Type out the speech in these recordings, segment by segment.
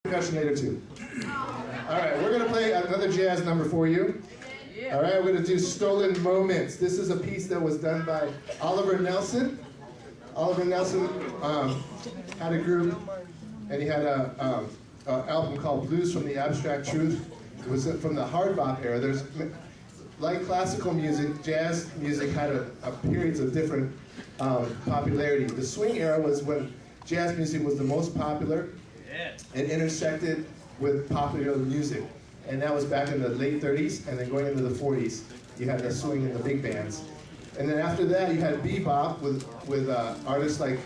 Percussion later too. All right, we're gonna play another jazz number for you. All right, we're gonna do Stolen Moments. This is a piece that was done by Oliver Nelson. Oliver Nelson had a group, and he had a album called Blues from the Abstract Truth. It was from the hard bop era. There's, like classical music, jazz music had a periods of different popularity. The swing era was when jazz music was the most popular. It intersected with popular music, and that was back in the late 30s, and then going into the 40s, you had the swing and the big bands. And then after that, you had bebop with artists like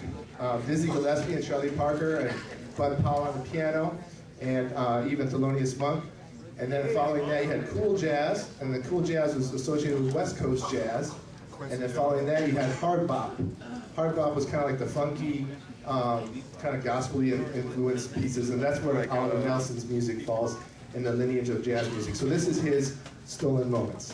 Dizzy Gillespie and Charlie Parker and Bud Powell on the piano, and even Thelonious Monk. And then following that, you had cool jazz, and the cool jazz was associated with West Coast jazz. And then following that, you had hard bop. Hard bop was kind of like the funky, kind of gospel-y influenced pieces, and that's where Oliver Nelson's music falls in the lineage of jazz music. So this is his Stolen Moments.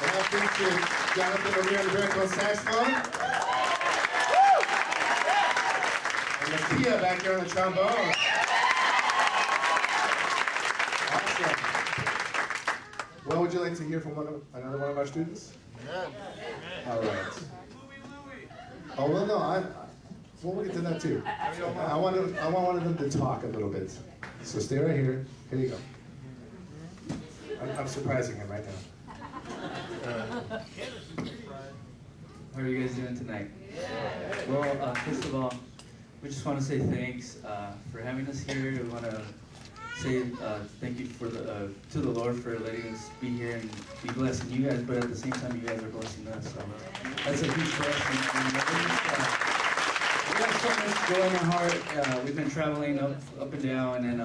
And that featured Jonathan over here on the baritone saxophone. And Nakia back here on the trombone. Awesome. What would you like to hear from another one of our students? All right. Oh, well, no, we'll get to that too. I want one of them to talk a little bit. So stay right here. Here you go. I'm surprising him right now. How are you guys doing tonight? Well, first of all, we just want to say thanks for having us here. We want to say thank you to the Lord for letting us be here and be blessing you guys, but at the same time, you guys are blessing us. So that's a huge blessing. We got so much joy in our heart. We've been traveling up and down, and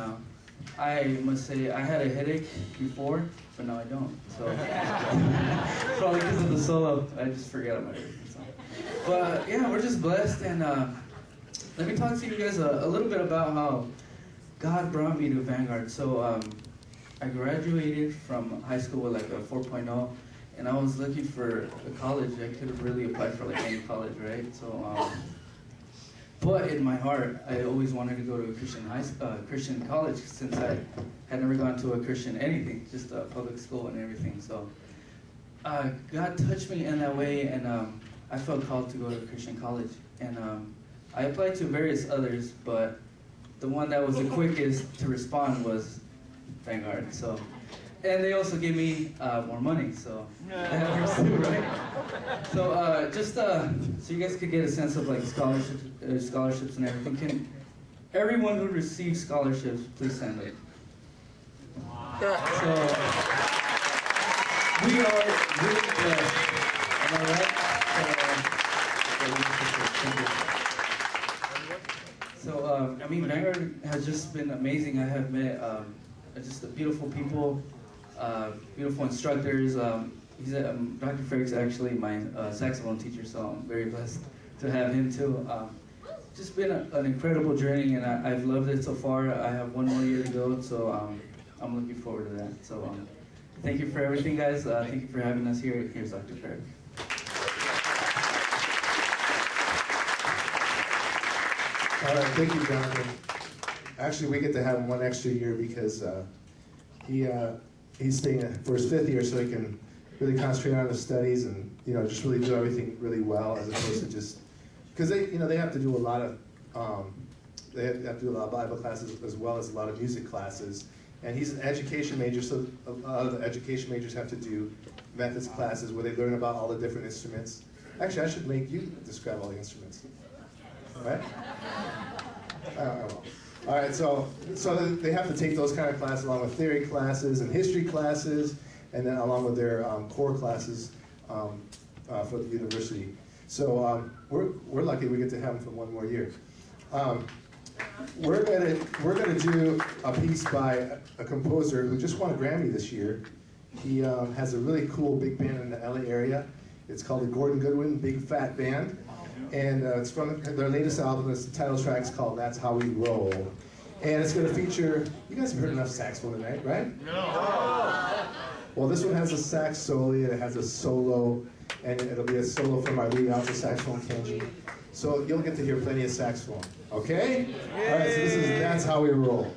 I must say I had a headache before, but now I don't. So probably because of the solo, I just forget about everything. So. But yeah, we're just blessed, and let me talk to you guys a little bit about how God brought me to Vanguard. So I graduated from high school with like a 4.0, and I was looking for a college. I could have really applied for like any college, right? So, but in my heart, I always wanted to go to a Christian college since I had never gone to a Christian anything, just a public school and everything. So God touched me in that way, and I felt called to go to a Christian college. And I applied to various others, but the one that was the quickest to respond was Vanguard. So, and they also gave me more money, so that helps too, right? So just so you guys could get a sense of like scholarships and everything. Can everyone who receives scholarships please stand up? So we are really blessed. Am I right? So, I mean, Vanguard has just been amazing. I have met just beautiful people, beautiful instructors. Dr. Ferrick's actually my saxophone teacher, so I'm very blessed to have him too. Just been an incredible journey, and I've loved it so far. I have one more year to go, so I'm looking forward to that. So, thank you for everything, guys. Thank you for having us here. Here's Dr. Ferrick. All right, thank you, Jonathan. Actually, we get to have him one extra year because he's staying for his 5th year, so he can really concentrate on his studies and just really do everything really well, as opposed to just because they have to do a lot of Bible classes as well as a lot of music classes. And he's an education major, so a lot of the education majors have to do methods classes where they learn about all the different instruments. Actually, I should make you describe all the instruments. Right? All right, so they have to take those kind of classes along with theory classes and history classes, and then along with their core classes for the university. So we're lucky we get to have them for one more year. We're gonna do a piece by a composer who just won a Grammy this year. He has a really cool big band in the LA area. It's called the Gordon Goodwin Big Fat Band. And it's from their latest album. The title track's called That's How We Roll. And it's going to feature, you guys have heard enough saxophone tonight, right? No. Well, this one has a sax solo, it has a solo, and it'll be a solo from our lead alto saxophone, Kenji. So you'll get to hear plenty of saxophone, okay? All right, so this is That's How We Roll.